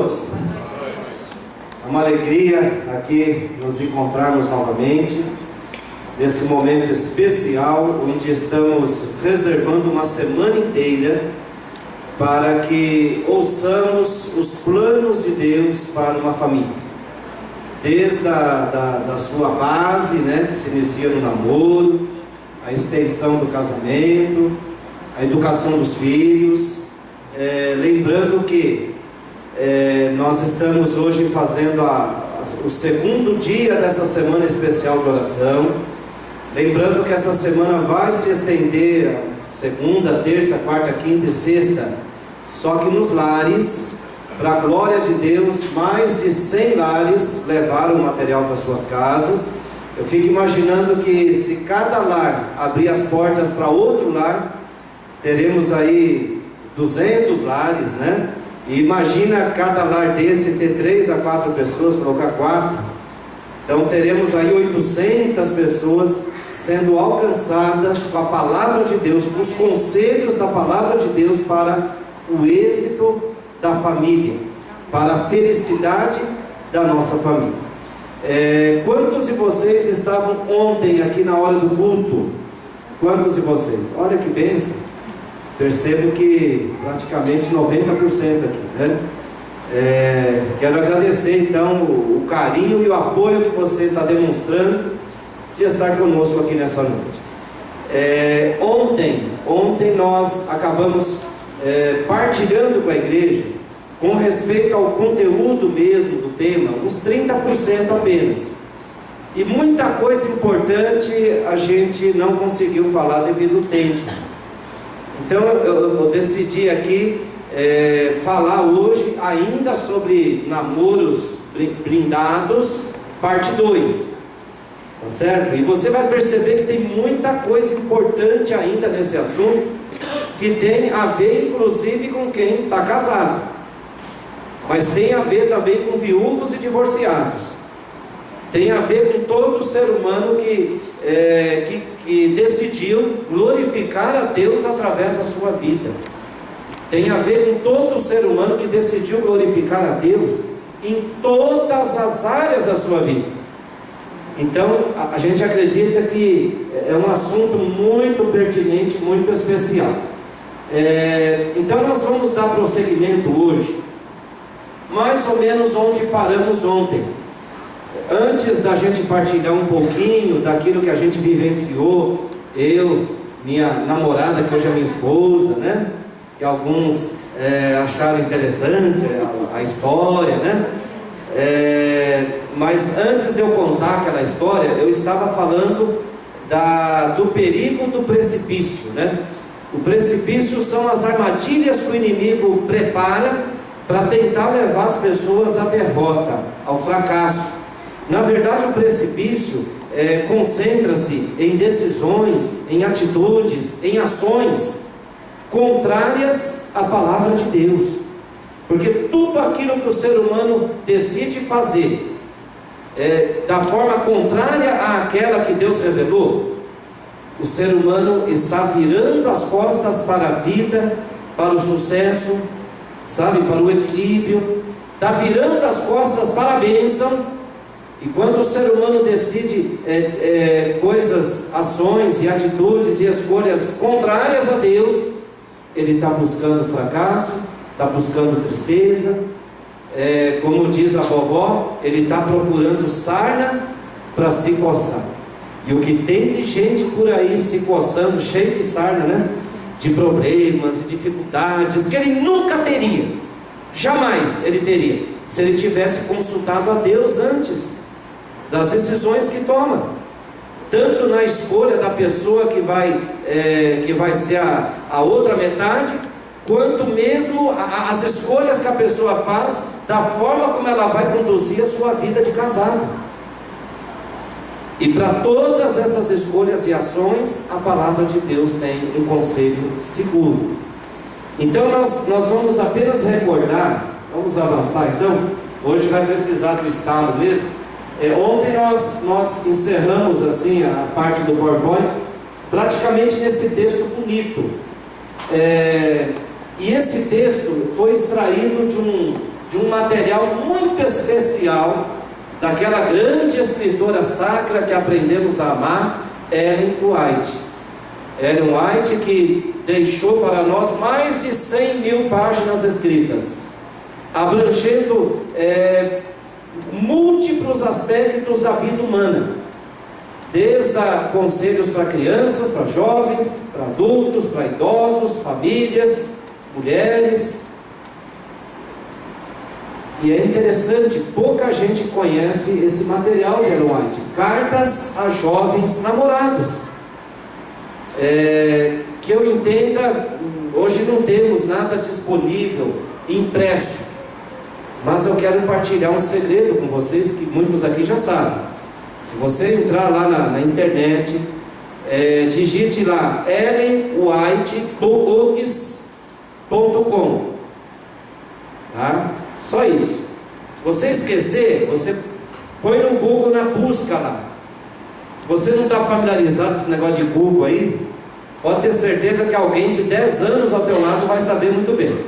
todos. É uma alegria aqui nos encontrarmos novamente, nesse momento especial, onde estamos reservando uma semana inteira para que ouçamos os planos de Deus para uma família. Desde da sua base, né, que se inicia no namoro, a extensão do casamento, a educação dos filhos. Lembrando que nós estamos hoje fazendo o segundo dia dessa semana especial de oração. Lembrando que essa semana vai se estender segunda, terça, quarta, quinta e sexta, só que nos lares. Para a glória de Deus, mais de 100 lares levaram o material para suas casas. Eu fico imaginando que se cada lar abrir as portas para outro lar, teremos aí 200 lares, né? E imagina cada lar desse ter 3 a 4 pessoas, colocar 4. Então teremos aí 800 pessoas sendo alcançadas com a palavra de Deus, com os conselhos da palavra de Deus para o êxito da família, para a felicidade da nossa família. Quantos de vocês estavam ontem aqui na hora do culto? Quantos de vocês? Olha que bênção. Percebo que praticamente 90% aqui, né? Quero agradecer então o carinho e o apoio que você está demonstrando de estar conosco aqui nessa noite. Ontem nós acabamos partilhando com a igreja com respeito ao conteúdo mesmo do tema, uns 30% apenas, e muita coisa importante a gente não conseguiu falar devido ao tempo. Então eu decidi aqui falar hoje ainda sobre namoros blindados, parte 2, tá certo? E você vai perceber que tem muita coisa importante ainda nesse assunto, que tem a ver inclusive com quem está casado, mas tem a ver também com viúvos e divorciados, tem a ver com todo ser humano que decidiu glorificar a Deus através da sua vida, tem a ver com todo ser humano que decidiu glorificar a Deus em todas as áreas da sua vida. Então a gente acredita que é um assunto muito pertinente, muito especial. Então nós vamos dar prosseguimento hoje, mais ou menos onde paramos ontem. Antes da gente partilhar um pouquinho daquilo que a gente vivenciou, eu, minha namorada, que hoje é minha esposa, né? Que alguns acharam interessante a história, né? Mas antes de eu contar aquela história, eu estava falando do perigo do precipício, né? O precipício são as armadilhas que o inimigo prepara para tentar levar as pessoas à derrota, ao fracasso. Na verdade, o precipício concentra-se em decisões, em atitudes, em ações contrárias à palavra de Deus. Porque tudo aquilo que o ser humano decide fazer da forma contrária àquela que Deus revelou, o ser humano está virando as costas para a vida, para o sucesso, sabe, para o equilíbrio, está virando as costas para a bênção. E quando o ser humano decide coisas, ações e atitudes e escolhas contrárias a Deus, ele está buscando fracasso, está buscando tristeza, como diz a vovó, ele está procurando sarna para se coçar. E o que tem de gente por aí se coçando, cheio de sarna, né? De problemas e dificuldades que ele nunca teria, jamais ele teria, se ele tivesse consultado a Deus antes das decisões que toma, tanto na escolha da pessoa que vai ser a outra metade, quanto mesmo as escolhas que a pessoa faz, da forma como ela vai conduzir a sua vida de casado. E para todas essas escolhas e ações, a palavra de Deus tem um conselho seguro. Então nós vamos apenas recordar, vamos avançar então, hoje vai precisar do estalo mesmo. Ontem nós encerramos assim a parte do PowerPoint, praticamente nesse texto bonito. E esse texto foi extraído de um material muito especial daquela grande escritora sacra que aprendemos a amar, Ellen White. Ellen White, que deixou para nós mais de 100.000 páginas escritas, abrangendo múltiplos aspectos da vida humana, desde conselhos para crianças, para jovens, para adultos, para idosos, famílias, mulheres. E é interessante, pouca gente conhece esse material de Ellen White, Cartas a Jovens Namorados. Que eu entenda, hoje não temos nada disponível impresso, mas eu quero compartilhar um segredo com vocês que muitos aqui já sabem. Se você entrar lá na internet, digite lá ellenwhitebooks.com, tá? Só isso. Se você esquecer, você põe no Google na busca lá. Se você não está familiarizado com esse negócio de Google aí, pode ter certeza que alguém de 10 anos ao teu lado vai saber muito bem,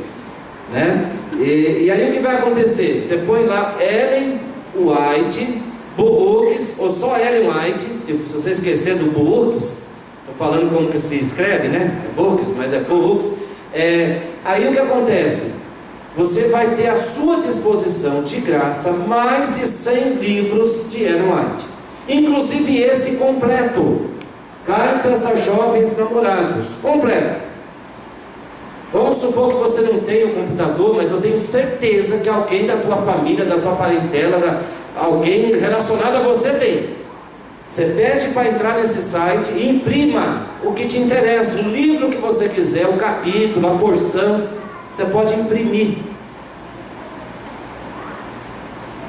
né? E aí o que vai acontecer? Você põe lá Ellen White Books, ou só Ellen White. Se você esquecer do Books, estou falando como que se escreve, né? É Books, mas é Books. Aí o que acontece? Você vai ter à sua disposição, de graça, mais de 100 livros de Ellen White, inclusive esse completo, Cartas a Jovens Namorados, completo. Vamos supor que você não tenha o computador, mas eu tenho certeza que alguém da tua família, da tua parentela, alguém relacionado a você tem. Você pede para entrar nesse site e imprima o que te interessa, o livro que você quiser, o capítulo, a porção, você pode imprimir.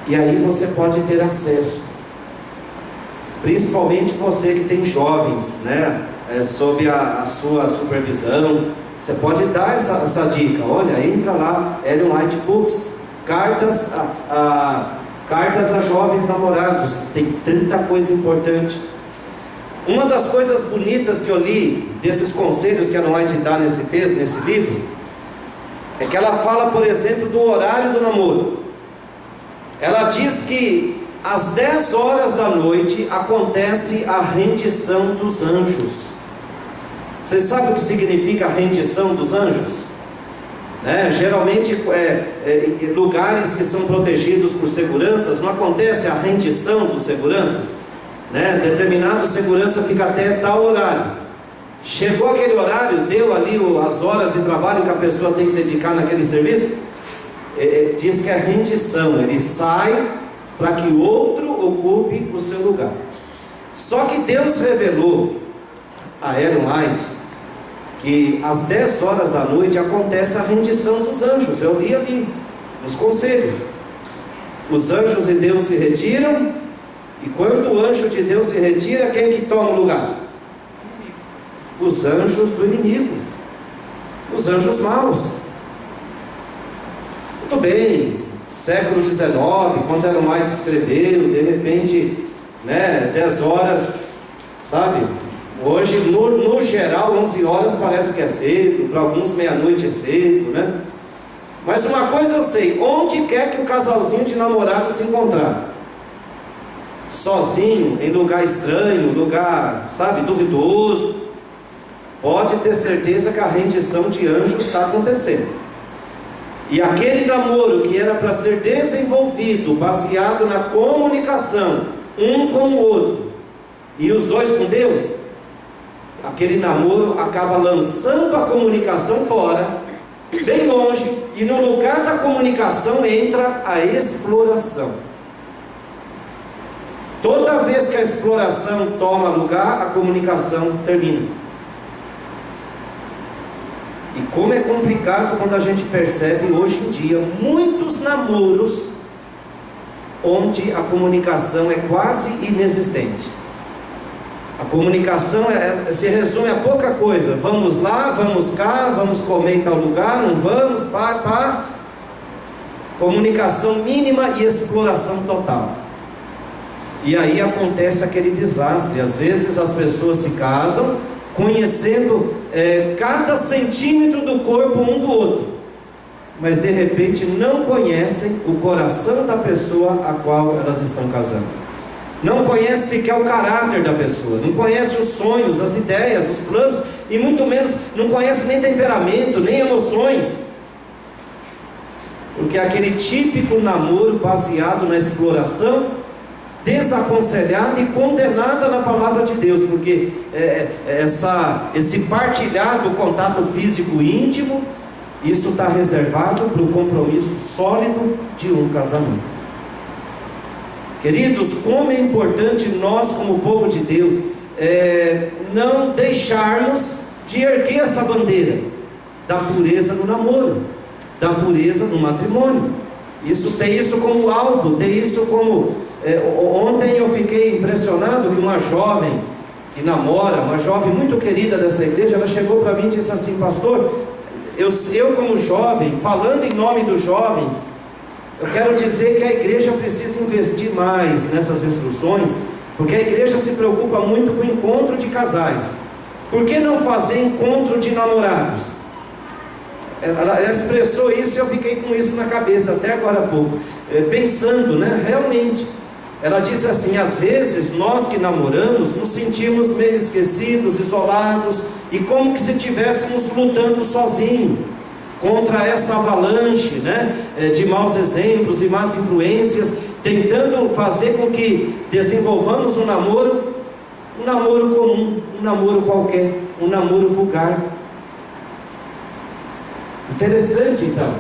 E aí você pode ter acesso. Principalmente você que tem jovens, né? Sob a sua supervisão, você pode dar essa dica. Olha, entra lá, Ellen White Books, Cartas a Jovens Namorados. Tem tanta coisa importante. Uma das coisas bonitas que eu li desses conselhos que a Ellen White dá nesse texto, nesse livro, é que ela fala, por exemplo, do horário do namoro. Ela diz que às 10 horas da noite acontece a rendição dos anjos. Você sabe o que significa a rendição dos anjos? Geralmente em lugares que são protegidos por seguranças, não acontece a rendição dos seguranças, né? Determinado segurança fica até tal horário. Chegou aquele horário, deu ali as horas de trabalho que a pessoa tem que dedicar naquele serviço, diz que é rendição, ele sai para que outro ocupe o seu lugar. Só que Deus revelou a Ellen White que às 10 horas da noite acontece a rendição dos anjos. Eu li ali nos conselhos. Os anjos de Deus se retiram, e quando o anjo de Deus se retira, quem que toma o lugar? Os anjos do inimigo, os anjos maus. Tudo bem, século XIX, quando Ellen White escreveu, de repente, 10 horas, sabe? Hoje, no geral, 11 horas parece que é cedo, para alguns meia-noite é cedo, né? Mas uma coisa eu sei, onde quer que o casalzinho de namorado se encontrar, sozinho, em lugar estranho, lugar, sabe, duvidoso, pode ter certeza que a rendição de anjos está acontecendo. E aquele namoro que era para ser desenvolvido, baseado na comunicação, um com o outro, e os dois com Deus, aquele namoro acaba lançando a comunicação fora, bem longe, e no lugar da comunicação entra a exploração. Toda vez que a exploração toma lugar, a comunicação termina. E como é complicado quando a gente percebe hoje em dia muitos namoros onde a comunicação é quase inexistente. A comunicação se resume a pouca coisa. Vamos lá, vamos cá, vamos comer em tal lugar, não vamos, pá. Comunicação mínima e exploração total. E aí acontece aquele desastre. Às vezes as pessoas se casam conhecendo cada centímetro do corpo um do outro, mas de repente não conhecem o coração da pessoa a qual elas estão casando. Não conhecem sequer o caráter da pessoa, não conhecem os sonhos, as ideias, os planos, e muito menos não conhecem nem temperamento, nem emoções. Porque é aquele típico namoro baseado na exploração, desaconselhada e condenada na palavra de Deus, porque esse partilhar do contato físico íntimo, isso está reservado para o compromisso sólido de um casamento. Queridos, como é importante nós, como povo de Deus, não deixarmos de erguer essa bandeira da pureza no namoro, da pureza no matrimônio. Tem isso como alvo, tem isso como... ontem eu fiquei impressionado que uma jovem que namora, uma jovem muito querida dessa igreja, ela chegou para mim e disse assim: pastor, eu como jovem, falando em nome dos jovens, eu quero dizer que a igreja precisa investir mais nessas instruções, porque a igreja se preocupa muito com o encontro de casais. Por que não fazer encontro de namorados? Ela expressou isso e eu fiquei com isso na cabeça até agora há pouco, pensando, realmente. Ela disse assim: às vezes nós que namoramos nos sentimos meio esquecidos, isolados, e como que se estivéssemos lutando sozinhos contra essa avalanche de maus exemplos e más influências, tentando fazer com que desenvolvamos um namoro comum, um namoro qualquer, um namoro vulgar. Interessante então,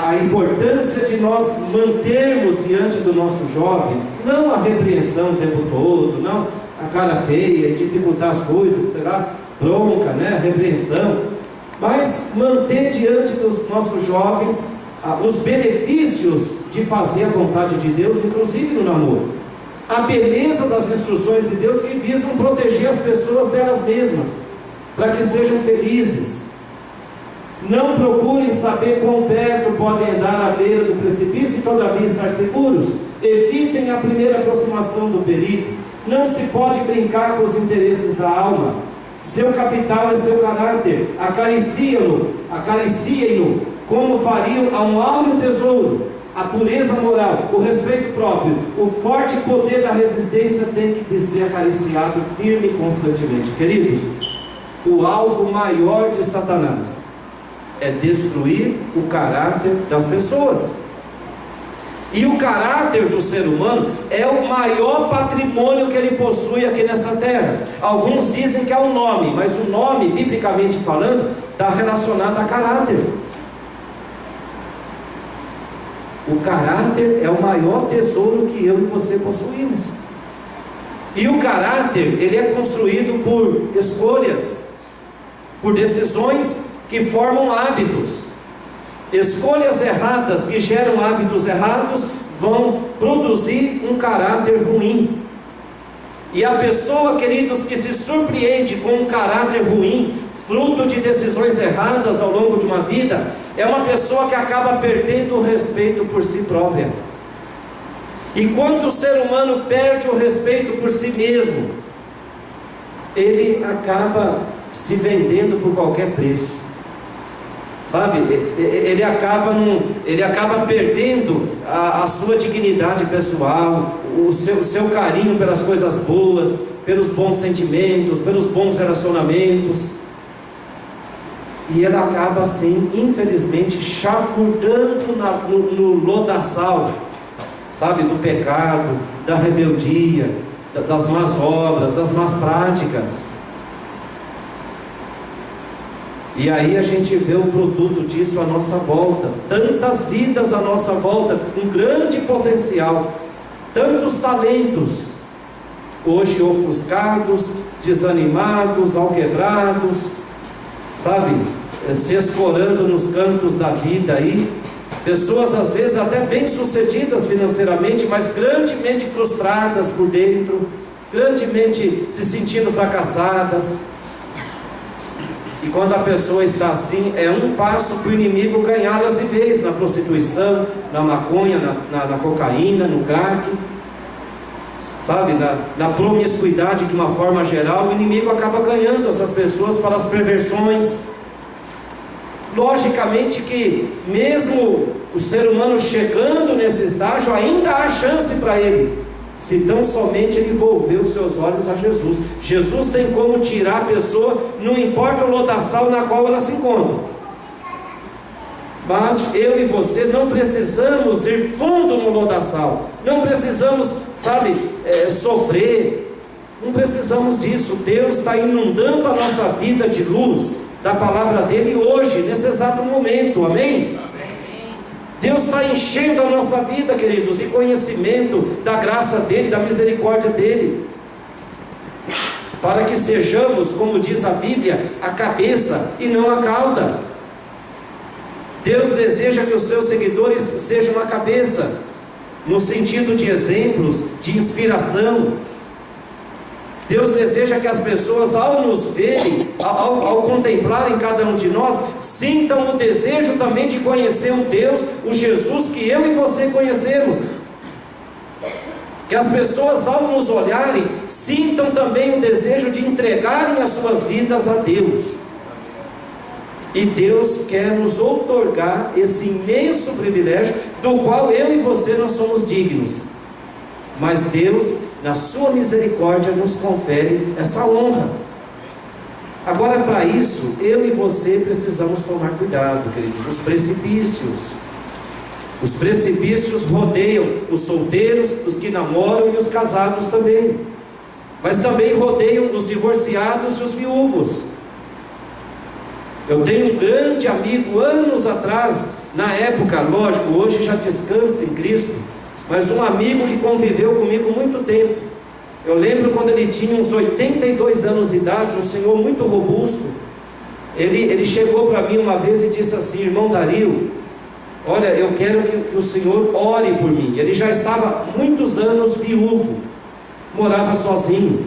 a importância de nós mantermos diante dos nossos jovens, não a repreensão o tempo todo, não a cara feia, dificultar as coisas, será bronca, repreensão, mas manter diante dos nossos jovens os benefícios de fazer a vontade de Deus, inclusive no namoro, a beleza das instruções de Deus que visam proteger as pessoas delas mesmas, para que sejam felizes. Não procurem saber quão perto podem andar à beira do precipício e todavia estar seguros. Evitem a primeira aproximação do perigo. Não se pode brincar com os interesses da alma. Seu capital é seu caráter. Acariciem-no como fariam a um áureo tesouro. A pureza moral, o respeito próprio, o forte poder da resistência tem que ser acariciado firme e constantemente. Queridos, o alvo maior de Satanás é destruir o caráter das pessoas. E o caráter do ser humano é o maior patrimônio que ele possui aqui nessa terra. Alguns dizem que é o nome, mas o nome, biblicamente falando, está relacionado a caráter. O caráter é o maior tesouro que eu e você possuímos. E o caráter, ele é construído por escolhas, por decisões que formam hábitos. Escolhas erradas que geram hábitos errados vão produzir um caráter ruim. E a pessoa, queridos, que se surpreende com um caráter ruim, fruto de decisões erradas ao longo de uma vida, é uma pessoa que acaba perdendo o respeito por si própria. E quando o ser humano perde o respeito por si mesmo, ele acaba se vendendo por qualquer preço. Sabe, ele acaba perdendo a sua dignidade pessoal, o seu carinho pelas coisas boas, pelos bons sentimentos, pelos bons relacionamentos. E ele acaba assim, infelizmente, chafurdando no lodaçal, sabe, do pecado, da rebeldia, das más obras, das más práticas. E aí a gente vê o produto disso à nossa volta, tantas vidas à nossa volta, com grande potencial, tantos talentos, hoje ofuscados, desanimados, alquebrados, sabe, se escorando nos cantos da vida aí, pessoas às vezes até bem sucedidas financeiramente, mas grandemente frustradas por dentro, grandemente se sentindo fracassadas. E quando a pessoa está assim, é um passo para o inimigo ganhá-las de vez, na prostituição, na maconha, na cocaína, no crack, sabe, na promiscuidade de uma forma geral. O inimigo acaba ganhando essas pessoas para as perversões. Logicamente que mesmo o ser humano chegando nesse estágio, ainda há chance para ele, se tão somente ele volver os seus olhos a Jesus. Jesus tem como tirar a pessoa, não importa o lodaçal na qual ela se encontra. Mas eu e você não precisamos ir fundo no lodaçal, não precisamos, sofrer, não precisamos disso. Deus está inundando a nossa vida de luz, da palavra dele hoje, nesse exato momento, amém? Deus está enchendo a nossa vida, queridos, de conhecimento da graça dele, da misericórdia dele, para que sejamos, como diz a Bíblia, a cabeça e não a cauda. Deus deseja que os seus seguidores sejam a cabeça, no sentido de exemplos, de inspiração. Deus deseja que as pessoas, ao nos verem, ao contemplarem cada um de nós, sintam o desejo também de conhecer o Deus, o Jesus que eu e você conhecemos. Que as pessoas, ao nos olharem, sintam também o desejo de entregarem as suas vidas a Deus. E Deus quer nos outorgar esse imenso privilégio, do qual eu e você não somos dignos. Mas Deus, na sua misericórdia, nos confere essa honra. Agora, para isso, eu e você precisamos tomar cuidado, queridos. Os precipícios rodeiam os solteiros, os que namoram e os casados também, mas também rodeiam os divorciados e os viúvos. Eu tenho um grande amigo, anos atrás, na época, lógico, hoje já descansa em Cristo, mas um amigo que conviveu comigo muito tempo. Eu lembro quando ele tinha uns 82 anos de idade, um senhor muito robusto. Ele chegou para mim uma vez e disse assim: irmão Dario, olha, eu quero que o senhor ore por mim. Ele já estava muitos anos viúvo, morava sozinho,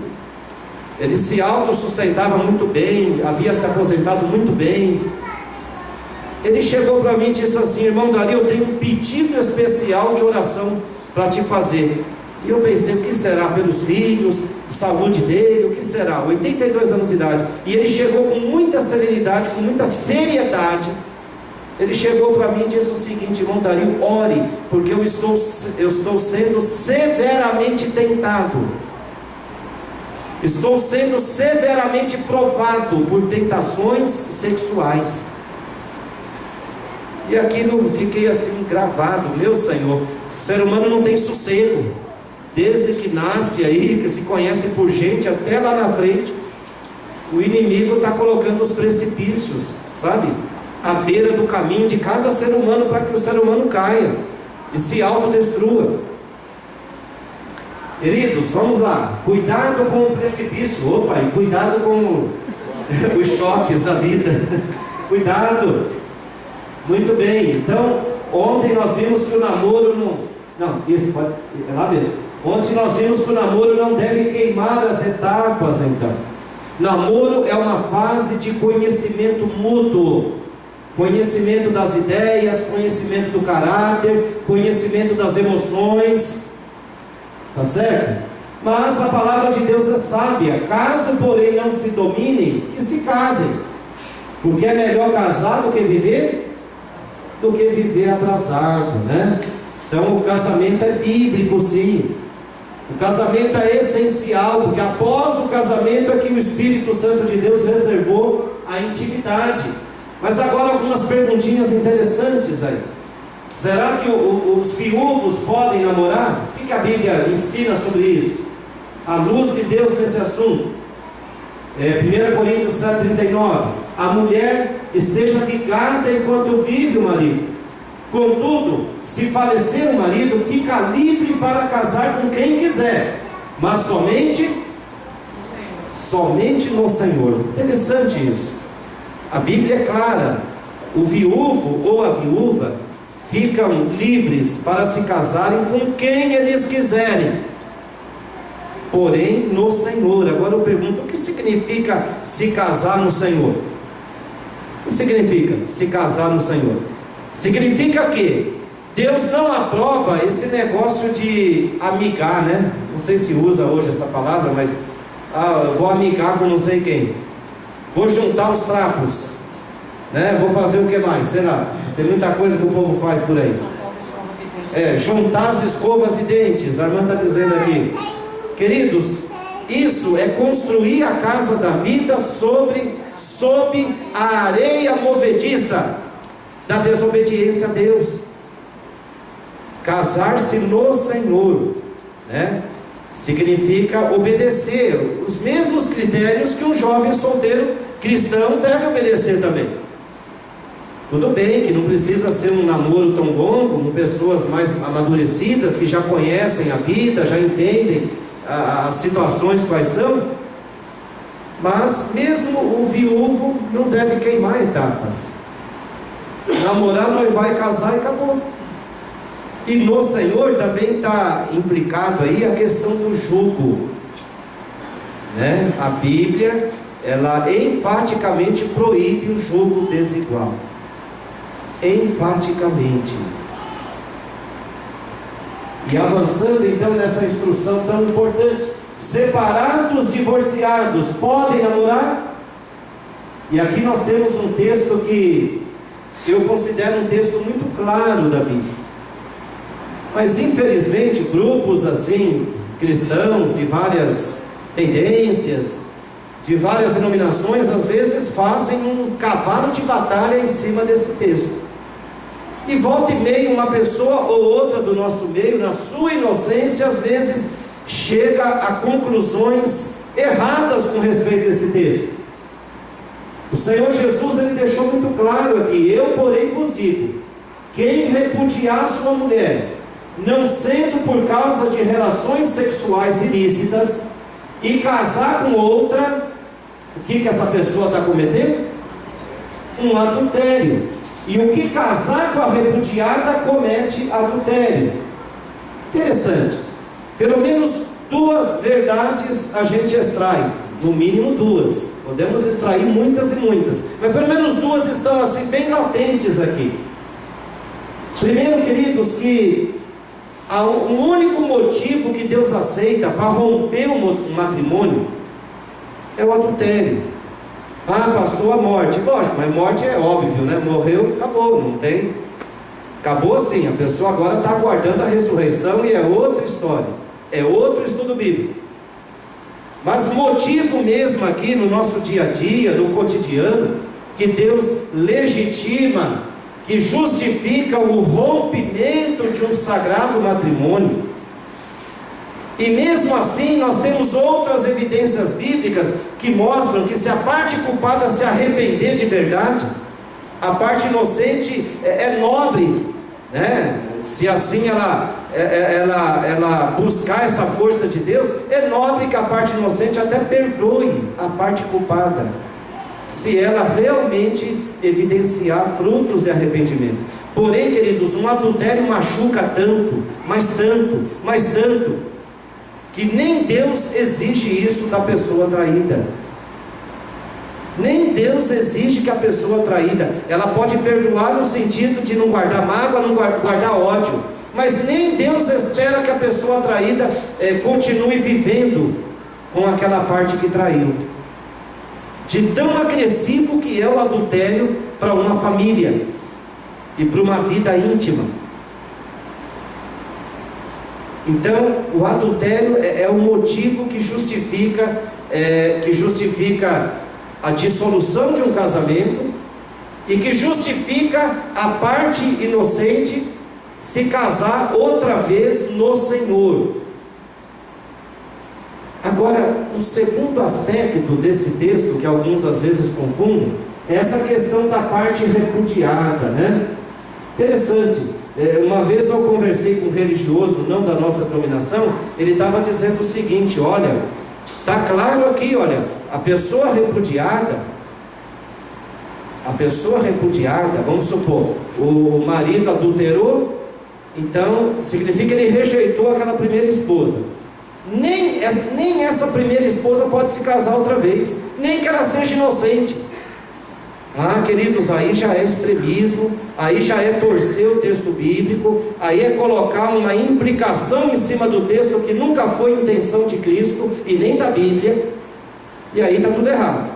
ele se autossustentava muito bem, havia se aposentado muito bem. Ele chegou para mim e disse assim: irmão Dario, eu tenho um pedido especial de oração para te fazer. E eu pensei, o que será? Pelos filhos, saúde dele, o que será? 82 anos de idade. E ele chegou com muita serenidade, com muita seriedade. Ele chegou para mim e disse o seguinte: irmão Dario, ore, porque eu estou sendo severamente tentado. Estou sendo severamente provado por tentações sexuais. E aquilo fiquei assim gravado. Meu Senhor, o ser humano não tem sossego. Desde que nasce aí, que se conhece por gente, até lá na frente, o inimigo está colocando os precipícios, sabe? À beira do caminho de cada ser humano, para que o ser humano caia e se autodestrua. Queridos, vamos lá. Cuidado com o precipício. Opa, e cuidado com os choques da vida. Cuidado. Muito bem. Então, ontem nós vimos que o namoro é lá mesmo. Ontem nós vimos que o namoro não deve queimar as etapas, então. Namoro é uma fase de conhecimento mútuo. Conhecimento das ideias, conhecimento do caráter, conhecimento das emoções. Tá certo? Mas a palavra de Deus é sábia. Caso, porém, não se dominem, que se casem. Porque é melhor casar do que viver abrasado, né? Então o casamento é bíblico, sim. O casamento é essencial, porque após o casamento é que o Espírito Santo de Deus reservou a intimidade. Mas agora algumas perguntinhas interessantes aí. Será que os viúvos podem namorar? O que a Bíblia ensina sobre isso? A luz de Deus nesse assunto. 1 Coríntios 7,39. A mulher esteja ligada enquanto vive o marido. Contudo, se falecer o marido, fica livre para casar com quem quiser, mas somente no Senhor. Interessante isso. A Bíblia é clara. O viúvo ou a viúva ficam livres para se casarem com quem eles quiserem, porém no Senhor. Agora eu pergunto, o que significa se casar no Senhor? O que significa se casar no Senhor? Significa que Deus não aprova esse negócio de amigar, né? Não sei se usa hoje essa palavra, mas eu vou amigar com não sei quem, vou juntar os trapos. né? Vou fazer o que mais? Sei lá, tem muita coisa que o povo faz por aí. Juntar as escovas e dentes. A irmã está dizendo aqui. Queridos, isso é construir a casa da vida sob a areia movediça da desobediência a Deus. Casar-se no Senhor, né? Significa obedecer os mesmos critérios que um jovem solteiro cristão deve obedecer também. Tudo bem que não precisa ser um namoro tão longo, com pessoas mais amadurecidas, que já conhecem a vida, já entendem as situações quais são, mas mesmo o viúvo não deve queimar etapas. Namorar, noivar e casar e acabou. E no Senhor também está implicado aí a questão do jugo, né? A Bíblia, ela enfaticamente proíbe o jugo desigual. Enfaticamente. E avançando então nessa instrução tão importante: separados, divorciados, podem namorar? E aqui nós temos um texto que eu considero um texto muito claro da Bíblia. Mas infelizmente grupos assim, cristãos de várias tendências, de várias denominações, às vezes fazem um cavalo de batalha em cima desse texto. E volta e meia uma pessoa ou outra do nosso meio, na sua inocência, às vezes chega a conclusões erradas com respeito a esse texto. O Senhor Jesus, ele deixou muito claro aqui: eu porém vos digo, quem repudiar sua mulher, não sendo por causa de relações sexuais ilícitas, e casar com outra, o que essa pessoa está cometendo? Um adultério. E o que casar com a repudiada comete adultério. Interessante. Pelo menos duas verdades a gente extrai. No mínimo duas. Podemos extrair muitas e muitas, mas pelo menos duas estão assim bem latentes aqui. Primeiro, queridos, que há um único motivo que Deus aceita para romper um matrimônio é o adultério. Ah, pastor, a morte. Lógico, mas morte é óbvio, né? Morreu, acabou, não tem. Acabou assim, a pessoa agora está aguardando a ressurreição e é outra história, é outro estudo bíblico. Mas o motivo mesmo aqui no nosso dia a dia, no cotidiano, que Deus legitima, que justifica o rompimento de um sagrado matrimônio. E mesmo assim nós temos outras evidências bíblicas que mostram que se a parte culpada se arrepender de verdade, a parte inocente é nobre, né? Se assim ela buscar essa força de Deus, é nobre que a parte inocente até perdoe a parte culpada, se ela realmente evidenciar frutos de arrependimento. Porém, queridos, um adultério machuca tanto, mas tanto, que nem Deus exige isso da pessoa traída. Nem Deus exige que a pessoa traída, ela pode perdoar no sentido de não guardar mágoa, não guardar ódio, mas nem Deus espera que a pessoa traída continue vivendo com aquela parte que traiu. De tão agressivo que é o adultério para uma família e para uma vida íntima. Então, o adultério é o motivo que justifica a dissolução de um casamento e que justifica a parte inocente se casar outra vez no Senhor. Agora, um segundo aspecto desse texto, que alguns às vezes confundem, é essa questão da parte repudiada, né? Interessante. Uma vez eu conversei com um religioso, não da nossa denominação, ele estava dizendo o seguinte: olha, está claro aqui, olha, a pessoa repudiada, vamos supor, o marido adulterou, então significa que ele rejeitou aquela primeira esposa. Nem essa primeira esposa pode se casar outra vez, nem que ela seja inocente. Ah, queridos, aí já é extremismo, aí já é torcer o texto bíblico, aí é colocar uma implicação em cima do texto que nunca foi intenção de Cristo e nem da Bíblia, e aí está tudo errado.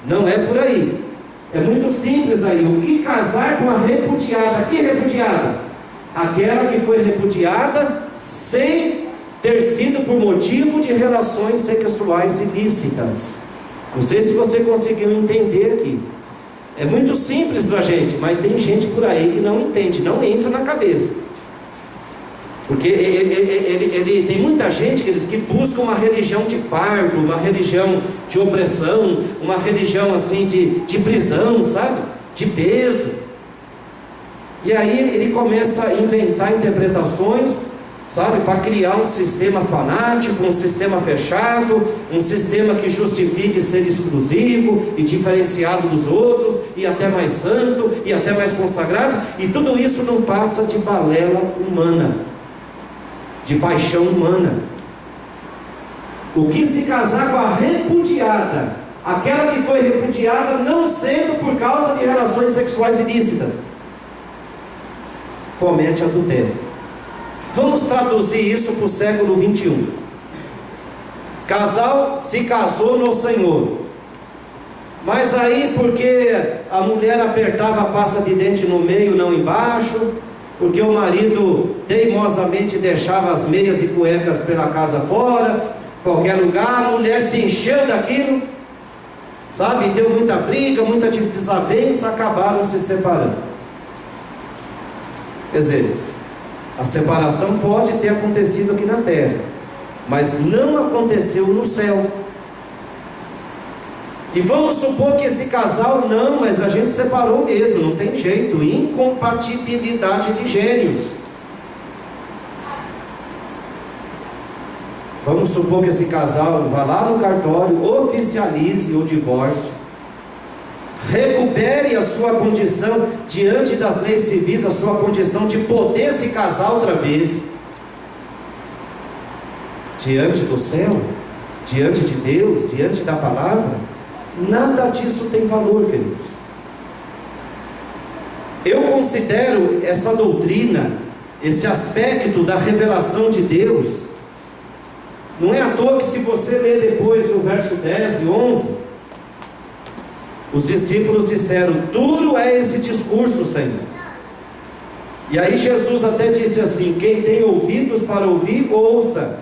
Não é por aí. É muito simples aí. O que casar com a repudiada? Que repudiada? Aquela que foi repudiada sem ter sido por motivo de relações sexuais ilícitas. Não sei se você conseguiu entender aqui. É muito simples para a gente, mas tem gente por aí que não entende, não entra na cabeça. Porque ele tem muita gente que busca uma religião de fardo, uma religião de opressão, uma religião assim de prisão, sabe? De peso. E aí ele começa a inventar interpretações, sabe? Para criar um sistema fanático, um sistema fechado, um sistema que justifique ser exclusivo e diferenciado dos outros, e até mais santo, e até mais consagrado. E tudo isso não passa de balela humana, de paixão humana. O que se casar com a repudiada, aquela que foi repudiada não sendo por causa de relações sexuais ilícitas, comete adultério. Vamos traduzir isso para o século 21. Casal se casou no Senhor, mas aí porque a mulher apertava a pasta de dente no meio, não embaixo, porque o marido teimosamente deixava as meias e cuecas pela casa fora, qualquer lugar, a mulher se encheu daquilo, sabe, deu muita briga, muita desavença, acabaram se separando. Quer dizer, a separação pode ter acontecido aqui na terra, mas não aconteceu no céu. E vamos supor que esse casal, não, mas a gente separou mesmo, não tem jeito, incompatibilidade de gênios. Vamos supor que esse casal vá lá no cartório, oficialize o divórcio, recupere a sua condição diante das leis civis, a sua condição de poder se casar outra vez, diante do céu, diante de Deus, diante da palavra. Nada disso tem valor, queridos. Eu considero essa doutrina, esse aspecto da revelação de Deus, não é à toa que se você ler depois o verso 10 e 11, os discípulos disseram: duro é esse discurso, Senhor. E aí Jesus até disse assim: quem tem ouvidos para ouvir, ouça.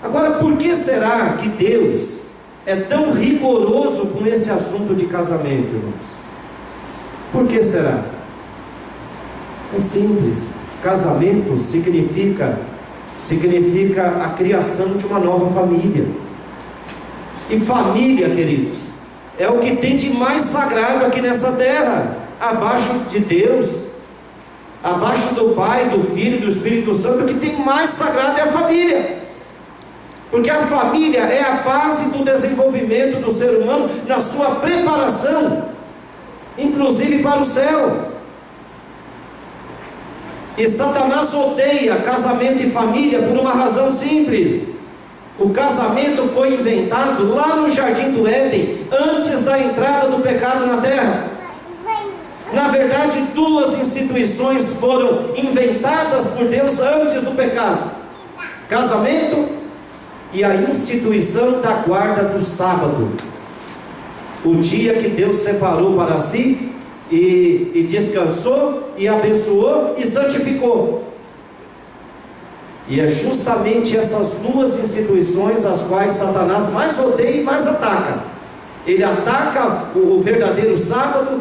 Agora, por que será que Deus é tão rigoroso com esse assunto de casamento, irmãos? Por que será? É simples. Casamento significa a criação de uma nova família. E família, queridos, é o que tem de mais sagrado aqui nessa terra. Abaixo de Deus, abaixo do Pai, do Filho e do Espírito Santo, o que tem mais sagrado é a família. Porque a família é a base do desenvolvimento do ser humano, na sua preparação, inclusive para o céu. E Satanás odeia casamento e família por uma razão simples. O casamento foi inventado lá no Jardim do Éden, antes da entrada do pecado na terra. Na verdade, duas instituições foram inventadas por Deus antes do pecado: casamento e a instituição da guarda do sábado, o dia que Deus separou para si e descansou e abençoou e santificou. E é justamente essas duas instituições as quais Satanás mais odeia e mais ataca. Ele ataca o verdadeiro sábado,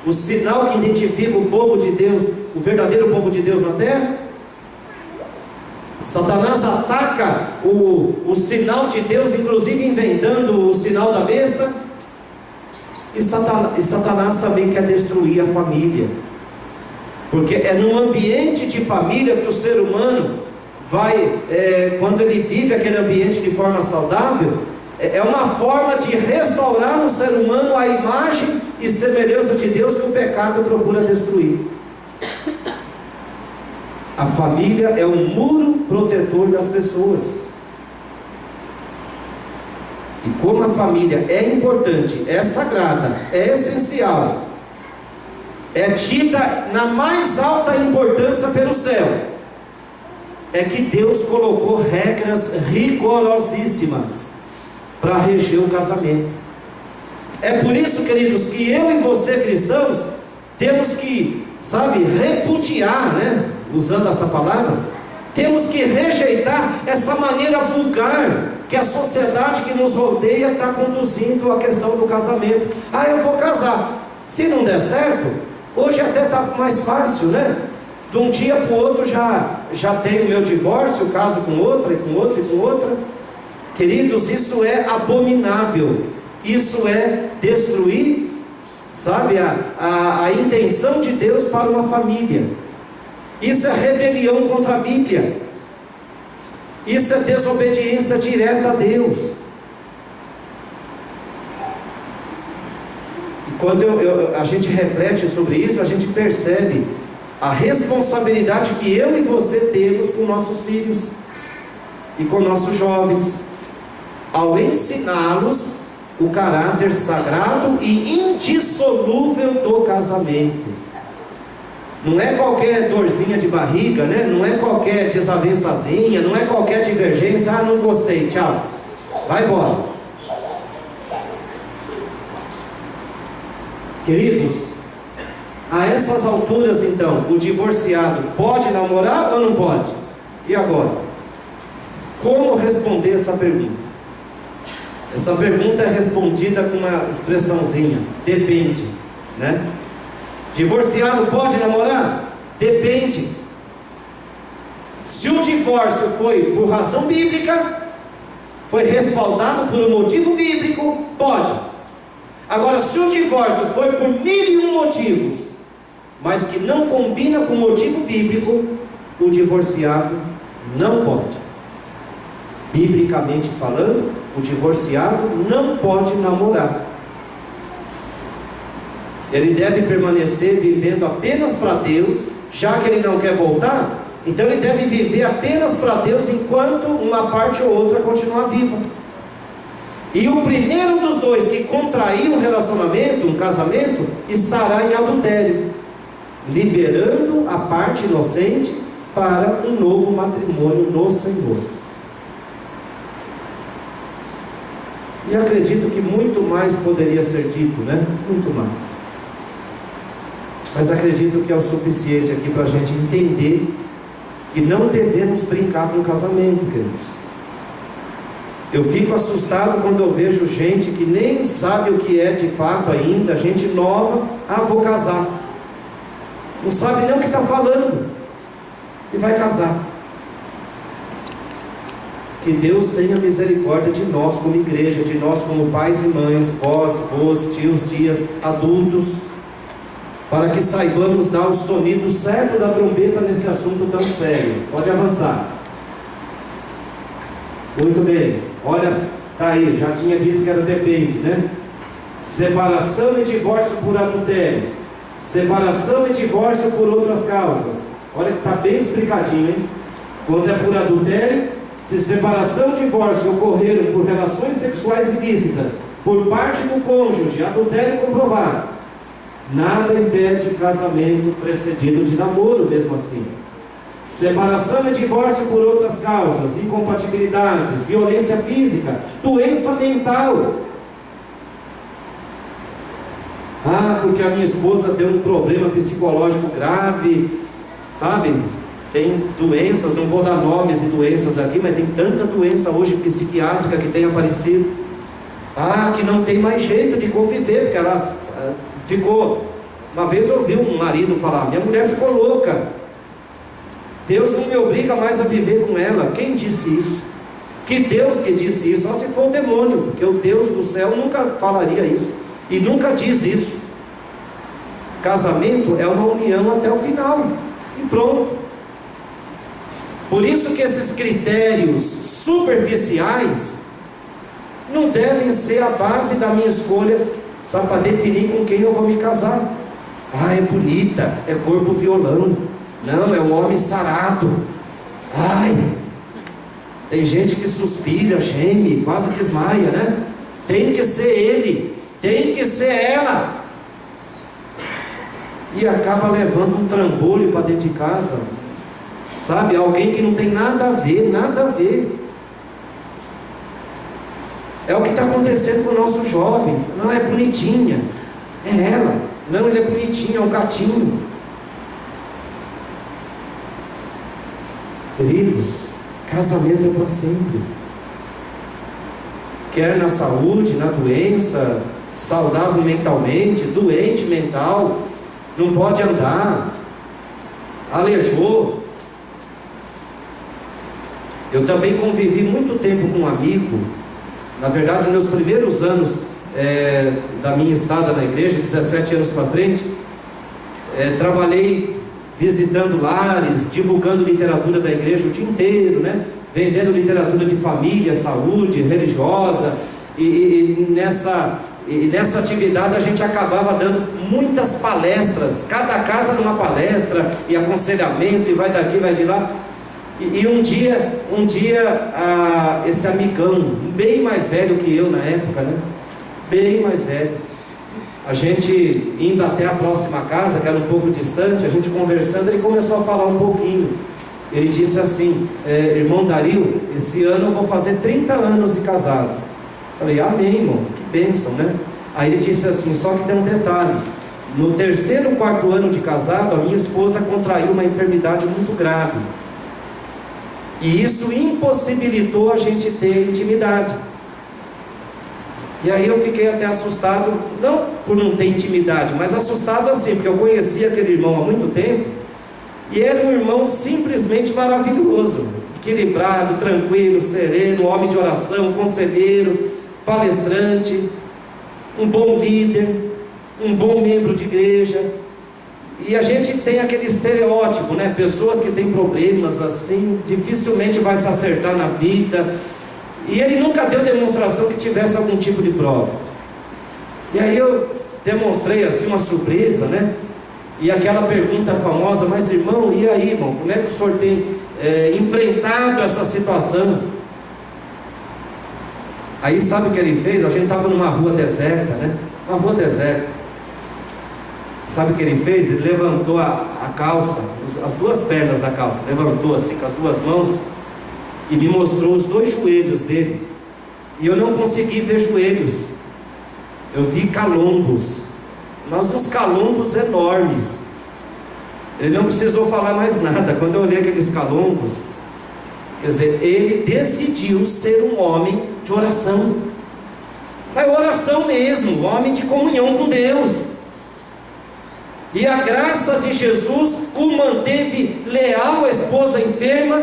o sinal que identifica o povo de Deus, o verdadeiro povo de Deus na terra. Satanás ataca o sinal de Deus, inclusive inventando o sinal da besta. E Satanás também quer destruir a família, porque é num ambiente de família que o ser humano vai, quando ele vive aquele ambiente de forma saudável, é uma forma de restaurar no ser humano a imagem e semelhança de Deus que o pecado procura destruir. A família é um muro protetor das pessoas. E como a família é importante, é sagrada, é essencial, é tida na mais alta importância pelo céu, é que Deus colocou regras rigorosíssimas para reger o casamento. É por isso, queridos, que eu e você, cristãos, temos que, repudiar, usando essa palavra, temos que rejeitar essa maneira vulgar que a sociedade que nos rodeia está conduzindo a questão do casamento. Eu vou casar, se não der certo, hoje até está mais fácil, de um dia para o outro já tenho o meu divórcio, caso com outra, e com outra, e com outra. Queridos, isso é abominável, isso é destruir, a intenção de Deus para uma família. Isso é rebelião contra a Bíblia, isso é desobediência direta a Deus. E quando a gente reflete sobre isso, a gente percebe a responsabilidade que eu e você temos com nossos filhos e com nossos jovens, ao ensiná-los o caráter sagrado e indissolúvel do casamento. Não é qualquer dorzinha de barriga, não é qualquer desavençazinha, não é qualquer divergência. Não gostei, tchau, vai embora. Queridos, a essas alturas então, o divorciado pode namorar ou não pode? E agora? Como responder essa pergunta? Essa pergunta é respondida com uma expressãozinha: depende, Divorciado pode namorar? Depende. Se o divórcio foi por razão bíblica, foi respaldado por um motivo bíblico, pode. Agora, se o divórcio foi por 1001 motivos, mas que não combina com o motivo bíblico, o divorciado não pode. Biblicamente falando, o divorciado não pode namorar. Ele deve permanecer vivendo apenas para Deus, já que ele não quer voltar. Então ele deve viver apenas para Deus enquanto uma parte ou outra continuar viva. E o primeiro dos dois que contrair um relacionamento, um casamento, estará em adultério, liberando a parte inocente para um novo matrimônio no Senhor. E acredito que muito mais poderia ser dito, muito mais. Mas acredito que é o suficiente aqui para a gente entender que não devemos brincar com o casamento, queridos. Eu fico assustado quando eu vejo gente que nem sabe o que é de fato ainda, gente nova, vou casar. Não sabe nem o que está falando, e vai casar. Que Deus tenha misericórdia de nós como igreja, de nós como pais e mães, vós, tios, tias, adultos, para que saibamos dar o sonido certo da trombeta nesse assunto tão sério. Pode avançar. Muito bem, olha, tá aí, já tinha dito que era depende, Separação e divórcio por adultério, separação e divórcio por outras causas. Olha que está bem explicadinho, Quando é por adultério, se separação e divórcio ocorreram por relações sexuais ilícitas por parte do cônjuge, adultério comprovado, nada impede casamento precedido de namoro mesmo assim. Separação e divórcio por outras causas, incompatibilidades, violência física, doença mental. Porque a minha esposa deu um problema psicológico grave, tem doenças, não vou dar nomes e doenças aqui, mas tem tanta doença hoje psiquiátrica que tem aparecido. Que não tem mais jeito de conviver, porque ela ficou... Uma vez eu ouvi um marido falar: minha mulher ficou louca, Deus não me obriga mais a viver com ela. Quem disse isso? Que Deus que disse isso? Só se for o demônio, porque o Deus do céu nunca falaria isso, e nunca diz isso. Casamento é uma união até o final, e pronto. Por isso que esses critérios superficiais não devem ser a base da minha escolha, para definir com quem eu vou me casar. É bonita, é corpo violão, não, é um homem sarado. Tem gente que suspira, geme, quase desmaia, Tem que ser ele, tem que ser ela. E acaba levando um trambolho para dentro de casa, alguém que não tem nada a ver, nada a ver. É o que está acontecendo com nossos jovens. Não é bonitinha, é ela. Não, ele é bonitinho, é um gatinho. Queridos, casamento é para sempre. Quer na saúde, na doença, saudável mentalmente, doente mental, não pode andar, aleijou. Eu também convivi muito tempo com um amigo. Na verdade, nos primeiros anos da minha estada na igreja, 17 anos para frente, trabalhei visitando lares, divulgando literatura da igreja o dia inteiro, né? Vendendo literatura de família, saúde, religiosa, e nessa atividade a gente acabava dando muitas palestras, cada casa numa palestra, e aconselhamento, e vai daqui, vai de lá. E um dia esse amigão, bem mais velho que eu na época, né? Bem mais velho, a gente indo até a próxima casa, que era um pouco distante, a gente conversando, ele começou a falar um pouquinho. Ele disse assim: irmão Dario, esse ano eu vou fazer 30 anos de casado. Falei: amém, irmão, que bênção, né? Aí ele disse assim: só que tem um detalhe, no 3º, 4º ano de casado, a minha esposa contraiu uma enfermidade muito grave, e isso impossibilitou a gente ter intimidade. E aí eu fiquei até assustado, não por não ter intimidade, mas assustado assim, porque eu conhecia aquele irmão há muito tempo, e era um irmão simplesmente maravilhoso, equilibrado, tranquilo, sereno, homem de oração, conselheiro, palestrante, um bom líder, um bom membro de igreja. E a gente tem aquele estereótipo, né? Pessoas que têm problemas assim, dificilmente vai se acertar na vida. E ele nunca deu demonstração que tivesse algum tipo de prova. E aí eu demonstrei assim uma surpresa, né? E aquela pergunta famosa: mas irmão, e aí, irmão, como é que o senhor tem enfrentado essa situação? Aí sabe o que ele fez? A gente estava numa rua deserta, né? Uma rua deserta. Sabe o que ele fez? Ele levantou a calça, as duas pernas da calça, levantou assim com as duas mãos e me mostrou os 2 joelhos dele. E eu não consegui ver joelhos, eu vi calombos, mas uns calombos enormes. Ele não precisou falar mais nada. Quando eu olhei aqueles calombos, quer dizer, ele decidiu ser um homem de oração, mas oração mesmo, um homem de comunhão com Deus. E a graça de Jesus o manteve leal à esposa enferma,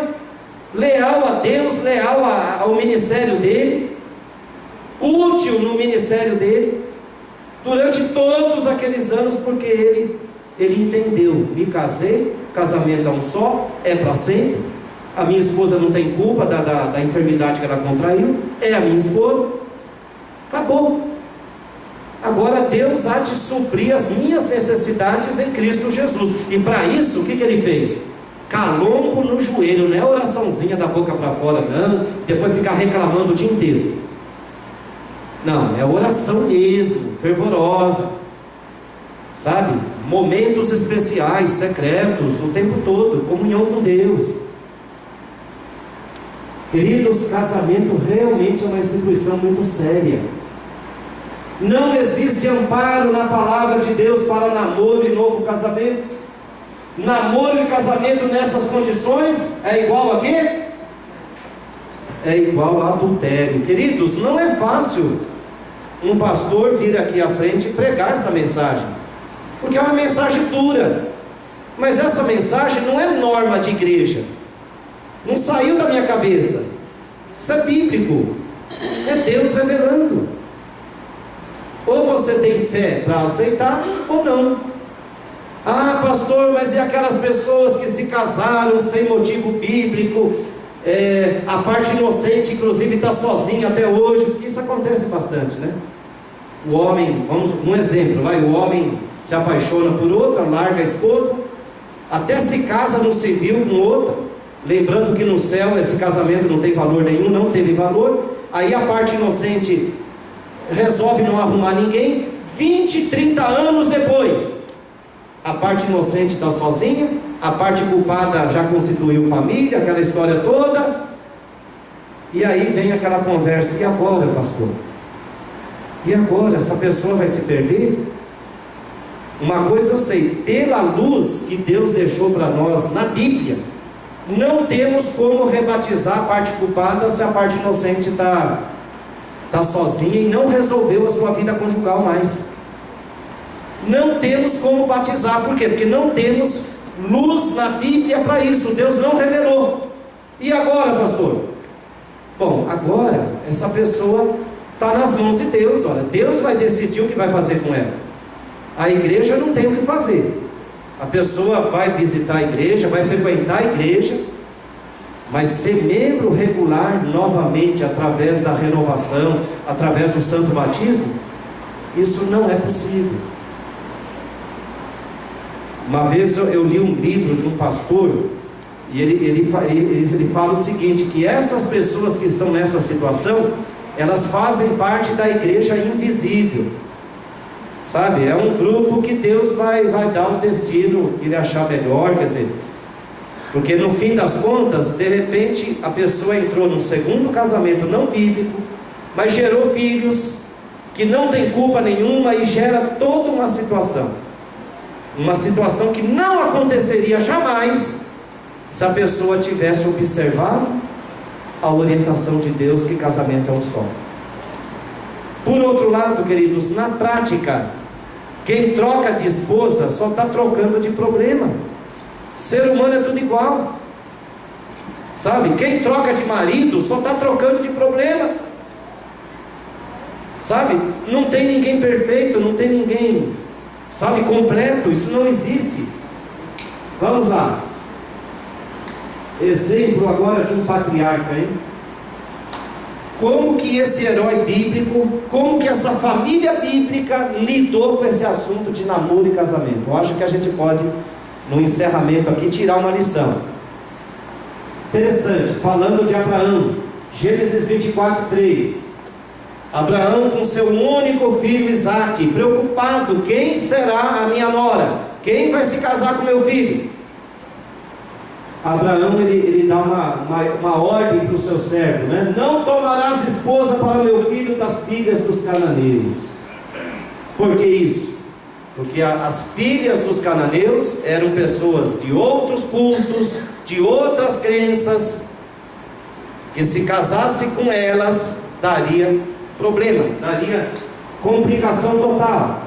leal a Deus, leal ao ministério dele, útil no ministério dele, durante todos aqueles anos, porque ele entendeu: me casei, casamento é um só, é para sempre, a minha esposa não tem culpa da enfermidade que ela contraiu, é a minha esposa, acabou. Agora Deus há de suprir as minhas necessidades em Cristo Jesus. E para isso, o que ele fez? Calombo no joelho. Não é oraçãozinha da boca para fora, não, depois ficar reclamando o dia inteiro. Não, é oração mesmo, fervorosa, sabe? Momentos especiais, secretos, o tempo todo, comunhão com Deus. Queridos, casamento realmente é uma instituição muito séria. Não existe amparo na palavra de Deus para namoro e novo casamento. Namoro e casamento nessas condições é igual a quê? É igual a adultério. Queridos, não é fácil um pastor vir aqui à frente e pregar essa mensagem, porque é uma mensagem dura. Mas essa mensagem não é norma de igreja, não saiu da minha cabeça. Isso é bíblico, é Deus revelando. Ou você tem fé para aceitar, ou não. Ah, pastor, mas e aquelas pessoas que se casaram sem motivo bíblico? A parte inocente, inclusive, está sozinha até hoje, porque isso acontece bastante, né? O homem, vamos, um exemplo, o homem se apaixona por outra, larga a esposa, até se casa no civil com outra, lembrando que no céu esse casamento não tem valor nenhum, não teve valor. Aí a parte inocente resolve não arrumar ninguém. 20, 30 anos depois, a parte inocente está sozinha, a parte culpada já constituiu família, aquela história toda. E aí vem aquela conversa: e agora, pastor? E agora? Essa pessoa vai se perder? Uma coisa eu sei: pela luz que Deus deixou para nós na Bíblia, não temos como rebatizar a parte culpada se a parte inocente está sozinha e não resolveu a sua vida conjugal mais. Não temos como batizar. Por quê? Porque não temos luz na Bíblia para isso. Deus não revelou. E agora, pastor? Bom, agora essa pessoa está nas mãos de Deus. Olha, Deus vai decidir o que vai fazer com ela. A igreja não tem o que fazer. A pessoa vai visitar a igreja, vai frequentar a igreja, mas ser membro regular novamente através da renovação, através do santo batismo, isso não é possível. Uma vez eu li um livro de um pastor, e ele fala o seguinte: que essas pessoas que estão nessa situação, elas fazem parte da igreja invisível. Sabe, é um grupo que Deus vai dar o destino que Ele achar melhor, quer dizer, porque no fim das contas, de repente, a pessoa entrou num segundo casamento não bíblico, mas gerou filhos que não tem culpa nenhuma e gera toda uma situação que não aconteceria jamais se a pessoa tivesse observado a orientação de Deus, que casamento é um só. Por outro lado, queridos, na prática, quem troca de esposa só está trocando de problema. Ser humano é tudo igual, sabe? Quem troca de marido só está trocando de problema, sabe? Não tem ninguém perfeito, não tem ninguém, sabe, completo. Isso não existe. Vamos lá. Exemplo agora de um patriarca, hein? Como que esse herói bíblico, como que essa família bíblica lidou com esse assunto de namoro e casamento? Eu acho que a gente pode, no encerramento aqui, tirar uma lição interessante. Falando de Abraão, Gênesis 24:3. Abraão com seu único filho Isaque, preocupado: quem será a minha nora? Quem vai se casar com meu filho? Abraão, ele dá uma ordem para o seu servo, né? Não tomarás esposa para meu filho das filhas dos cananeus. Por que isso? Porque as filhas dos cananeus eram pessoas de outros cultos, de outras crenças, que se casasse com elas, daria problema, daria complicação total.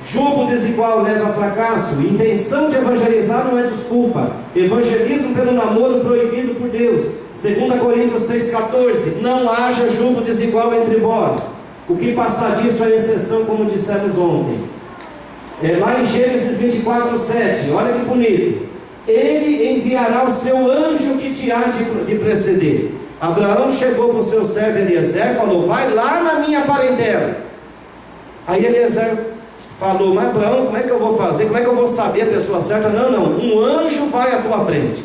Jugo desigual leva a fracasso. Intenção de evangelizar não é desculpa. Evangelismo pelo namoro proibido por Deus. 2 Coríntios 6,14. Não haja jugo desigual entre vós. O que passar disso é exceção, como dissemos ontem. Lá em Gênesis 24:7. Olha que bonito. Ele enviará o seu anjo que te há de preceder. Abraão chegou para o seu servo Eliezer e falou: vai lá na minha parentela. Aí Eliezer falou: mas Abraão, como é que eu vou fazer? Como é que eu vou saber a pessoa certa? Não, um anjo vai à tua frente.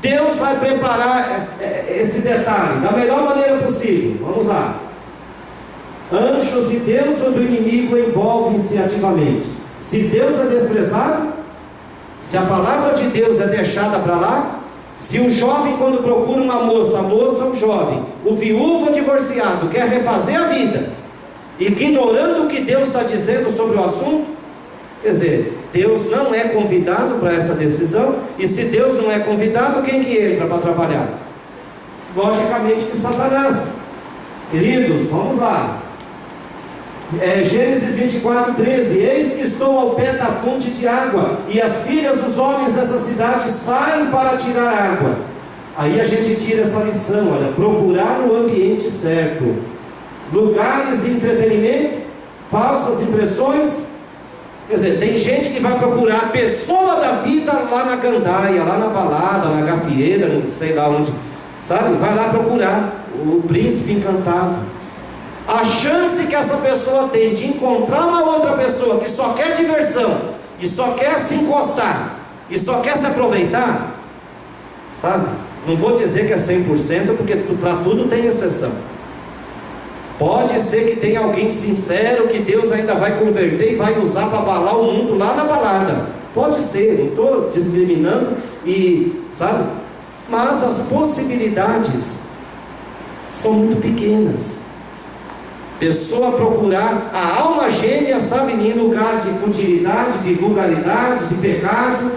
Deus vai preparar esse detalhe da melhor maneira possível. Vamos lá. Anjos e Deus ou do inimigo envolvem-se ativamente. Se Deus é desprezado, se a palavra de Deus é deixada para lá, se um jovem, quando procura uma moça, a moça, um jovem, o viúvo divorciado, quer refazer a vida, ignorando o que Deus está dizendo sobre o assunto, quer dizer, Deus não é convidado para essa decisão. E se Deus não é convidado, quem que entra para trabalhar? Logicamente que Satanás. Queridos, vamos lá. Gênesis 24:13. Eis que estou ao pé da fonte de água, e as filhas dos homens dessa cidade saem para tirar água. Aí a gente tira essa lição, olha: procurar o ambiente certo. Lugares de entretenimento, falsas impressões. Quer dizer, tem gente que vai procurar a pessoa da vida lá na gandaia, lá na balada, na gafieira, não sei lá onde, sabe? Vai lá procurar o príncipe encantado. A chance que essa pessoa tem de encontrar uma outra pessoa que só quer diversão, e só quer se encostar, e só quer se aproveitar, sabe? Não vou dizer que é 100%, porque para tudo tem exceção. Pode ser que tenha alguém sincero que Deus ainda vai converter e vai usar para abalar o mundo lá na balada. Pode ser, não estou discriminando, e sabe? Mas as possibilidades são muito pequenas. Pessoa procurar a alma gêmea, sabe, em lugar de futilidade, de vulgaridade, de pecado,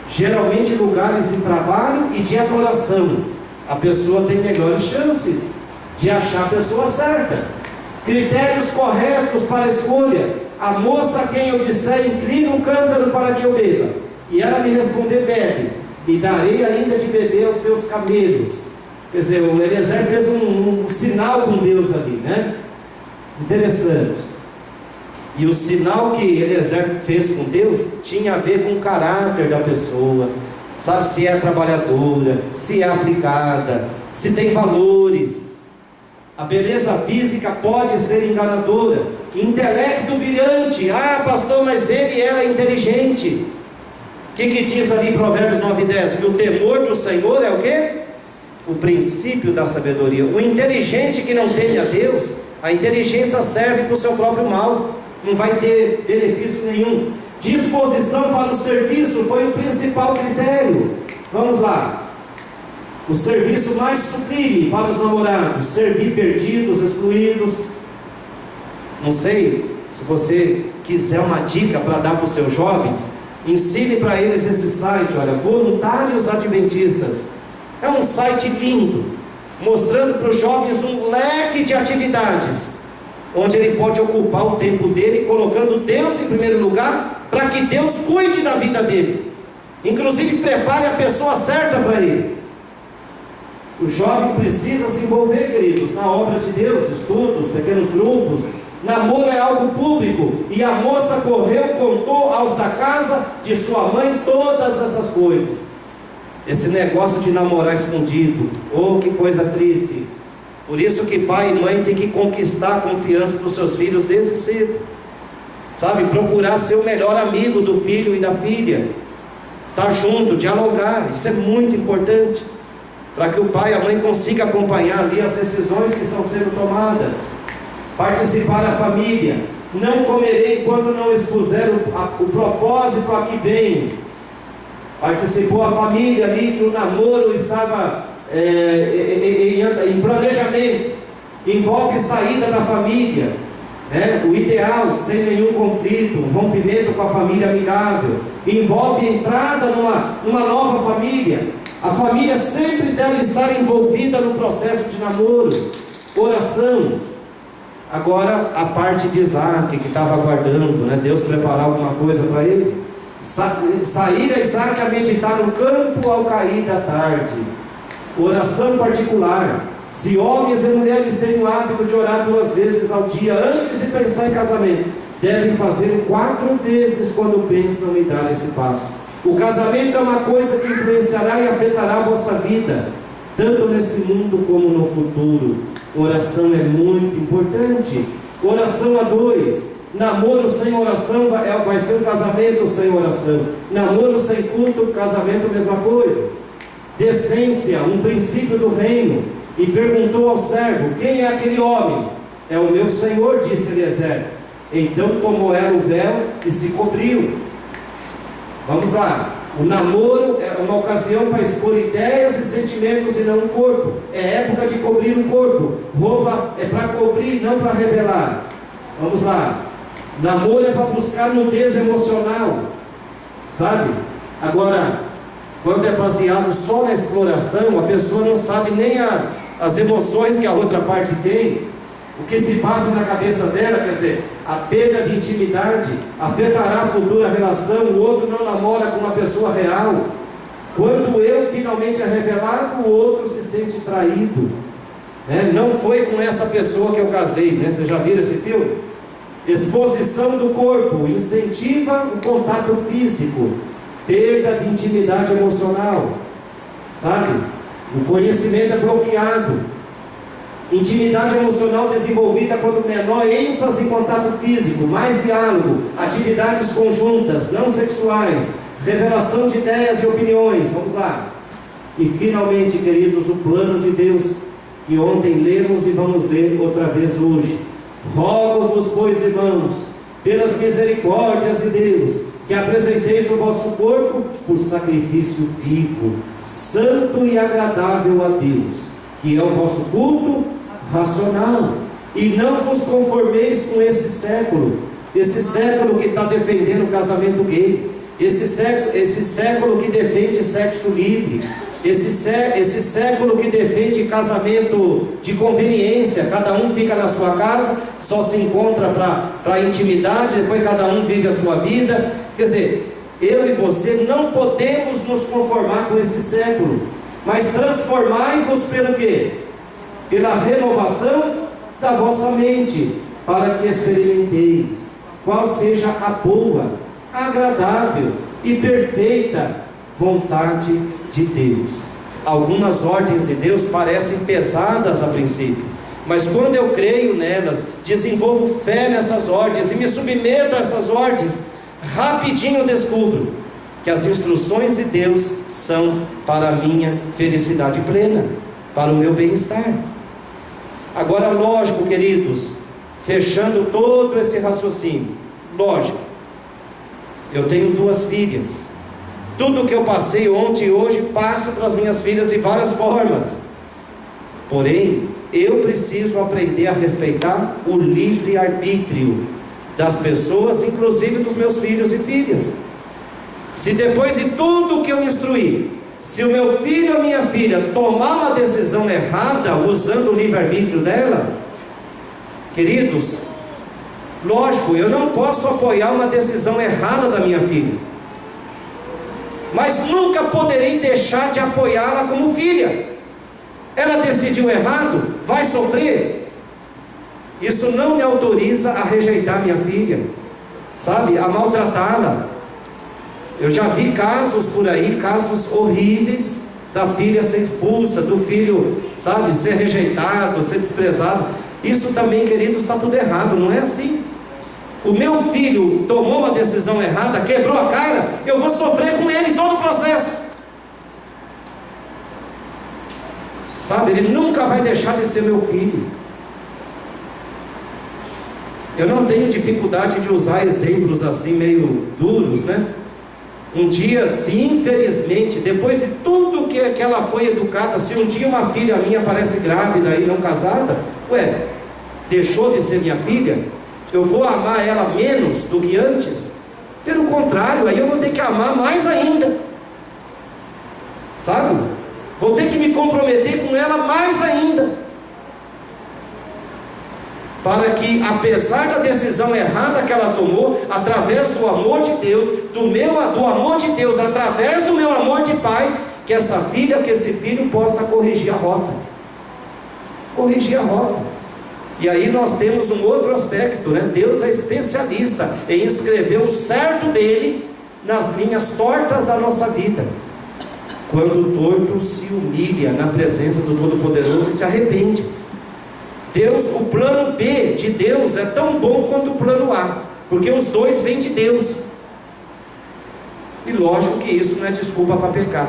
geralmente lugares de trabalho e de adoração. A pessoa tem melhores chances de achar a pessoa certa. Critérios corretos para a escolha. A moça a quem eu disser, inclina um cântaro para que eu beba, e ela me responder, bebe, e darei ainda de beber aos teus camelos. Quer dizer, o Eliezer fez um sinal com Deus ali, né? Interessante. E o sinal que Eliezer fez com Deus tinha a ver com o caráter da pessoa, sabe, se é trabalhadora, se é aplicada, se tem valores. A beleza física pode ser enganadora. Intelecto brilhante, ah pastor, mas ele era inteligente. O que diz ali em Provérbios 9:10? Que o temor do Senhor é o quê? O princípio da sabedoria. O inteligente que não teme a Deus, a inteligência serve para o seu próprio mal, não vai ter benefício nenhum. Disposição para o serviço foi o principal critério. Vamos lá. O serviço mais sublime para os namorados: servir perdidos, excluídos. Não sei se você quiser uma dica para dar para os seus jovens, ensine para eles esse site, olha, Voluntários Adventistas. É um site lindo, mostrando para os jovens um leque de atividades, onde ele pode ocupar o tempo dele, colocando Deus em primeiro lugar, para que Deus cuide da vida dele, inclusive prepare a pessoa certa para ele. O jovem precisa se envolver, queridos, na obra de Deus, estudos, pequenos grupos. Namoro é algo público, e a moça correu, contou aos da casa de sua mãe todas essas coisas. Esse negócio de namorar escondido, oh, que coisa triste. Por isso que pai e mãe tem que conquistar a confiança dos seus filhos desde cedo, sabe, procurar ser o melhor amigo do filho e da filha, estar junto, dialogar, isso é muito importante, para que o pai e a mãe consigam acompanhar ali as decisões que estão sendo tomadas. Participar da família. Não comerei enquanto não expuser o propósito a que venho. Participou a família ali, que o namoro estava em planejamento. Envolve saída da família, né? O ideal, sem nenhum conflito, rompimento com a família amigável. Envolve entrada numa nova família. A família sempre deve estar envolvida no processo de namoro. Oração. Agora a parte de Isaac, que estava aguardando, né, Deus preparar alguma coisa para ele. Sair a Isaac a meditar no campo ao cair da tarde. Oração particular. Se homens e mulheres têm o hábito de orar 2 vezes ao dia antes de pensar em casamento, devem fazer 4 vezes quando pensam em dar esse passo. O casamento é uma coisa que influenciará e afetará a vossa vida, tanto nesse mundo como no futuro. Oração é muito importante. Oração a 2. Namoro sem oração vai ser um casamento sem oração. Namoro sem culto, casamento, mesma coisa. Decência, um princípio do reino. E perguntou ao servo: quem é aquele homem? É o meu senhor, disse Eliezer. Então tomou ela o véu e se cobriu. Vamos lá. O namoro é uma ocasião para expor ideias e sentimentos e não o corpo. É época de cobrir o corpo. Roupa é para cobrir, não para revelar. Vamos lá. Namoro é para buscar nudez emocional, sabe? Agora, quando é baseado só na exploração, a pessoa não sabe nem as emoções que a outra parte tem, o que se passa na cabeça dela. Quer dizer, a perda de intimidade afetará a futura relação. O outro não namora com uma pessoa real. Quando eu finalmente é revelado, o outro se sente traído, né? Não foi com essa pessoa que eu casei, né? Vocês já viram esse filme? Exposição do corpo incentiva o contato físico. Perda de intimidade emocional, sabe? O conhecimento é bloqueado. Intimidade emocional desenvolvida quando menor ênfase em contato físico, mais diálogo, atividades conjuntas, não sexuais, revelação de ideias e opiniões. Vamos lá. E finalmente, queridos, o plano de Deus, que ontem lemos e vamos ler outra vez hoje. Rogo-vos, pois, irmãos, pelas misericórdias de Deus, que apresenteis o vosso corpo por sacrifício vivo, santo e agradável a Deus, que é o vosso culto racional. E não vos conformeis com esse século que está defendendo o casamento gay, esse século que defende sexo livre, esse século que defende casamento de conveniência, cada um fica na sua casa, só se encontra para intimidade, depois cada um vive a sua vida. Quer dizer, eu e você não podemos nos conformar com esse século, mas transformai-vos pelo quê? Pela renovação da vossa mente, para que experimenteis qual seja a boa, agradável e perfeita vontade de Deus. Algumas ordens de Deus parecem pesadas a princípio, mas quando eu creio nelas, desenvolvo fé nessas ordens e me submeto a essas ordens, rapidinho eu descubro que as instruções de Deus são para a minha felicidade plena, para o meu bem-estar. Agora, lógico, queridos, fechando todo esse raciocínio, lógico, eu tenho 2 filhas. Tudo que eu passei ontem e hoje passo para as minhas filhas de várias formas. Porém, eu preciso aprender a respeitar o livre-arbítrio das pessoas, inclusive dos meus filhos e filhas. Se depois de tudo que eu instruí, se o meu filho ou minha filha tomar uma decisão errada, usando o livre-arbítrio dela, queridos, lógico, eu não posso apoiar uma decisão errada da minha filha, mas nunca poderei deixar de apoiá-la como filha. Ela decidiu errado, vai sofrer. Isso não me autoriza a rejeitar minha filha, sabe, a maltratá-la. Eu já vi casos por aí, casos horríveis, da filha ser expulsa, do filho, sabe, ser rejeitado, ser desprezado. Isso também, queridos, está tudo errado, não é assim. O meu filho tomou uma decisão errada, quebrou a cara, eu vou sofrer com ele todo o processo, sabe, ele nunca vai deixar de ser meu filho. Eu não tenho dificuldade de usar exemplos assim meio duros, né? Um dia, se infelizmente, depois de tudo que ela foi educada, se um dia uma filha minha aparece grávida e não casada, deixou de ser minha filha? Eu vou amar ela menos do que antes? Pelo contrário, aí eu vou ter que amar mais ainda, sabe? Vou ter que me comprometer com ela mais ainda, para que, apesar da decisão errada que ela tomou, através do amor de Deus, do amor de Deus, através do meu amor de pai, que essa filha, que esse filho possa corrigir a rota. E aí nós temos um outro aspecto, né? Deus é especialista em escrever o certo dele nas linhas tortas da nossa vida. Quando o torto se humilha na presença do Todo-Poderoso e se arrepende. Deus, o plano B de Deus é tão bom quanto o plano A, porque os dois vêm de Deus. E lógico que isso não é desculpa para pecar.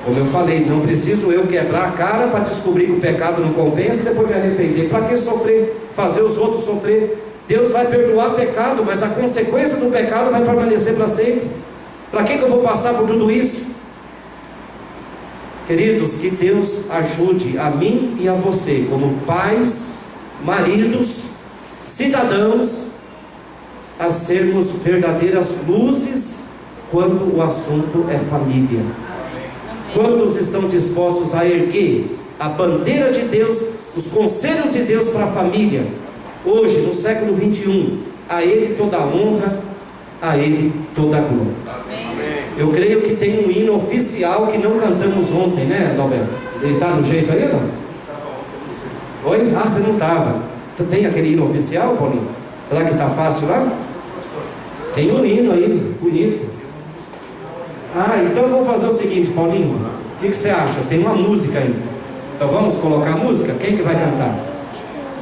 Como eu falei, não preciso eu quebrar a cara para descobrir que o pecado não compensa e depois me arrepender. Para que sofrer? Fazer os outros sofrer? Deus vai perdoar pecado, mas a consequência do pecado vai permanecer para sempre. Para que eu vou passar por tudo isso? Queridos, que Deus ajude a mim e a você, como pais, maridos, cidadãos, a sermos verdadeiras luzes quando o assunto é família. Quantos estão dispostos a erguer a bandeira de Deus, os conselhos de Deus para a família? Hoje, no século 21, a Ele toda a honra, a Ele toda a glória. Eu creio que tem um hino oficial que não cantamos ontem, né, Adalberto? Ele está no jeito aí, não? Oi? Ah, você não estava. Tem aquele hino oficial, Paulinho? Será que está fácil lá? Tem um hino aí, bonito. Ah, então vamos fazer o seguinte, Paulinho. O que você acha? Tem uma música aí. Então vamos colocar a música? Quem que vai cantar?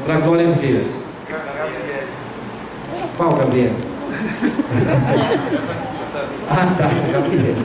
Para a glória de Deus. Qual, Gabriel? Ah, tá, Gabriel.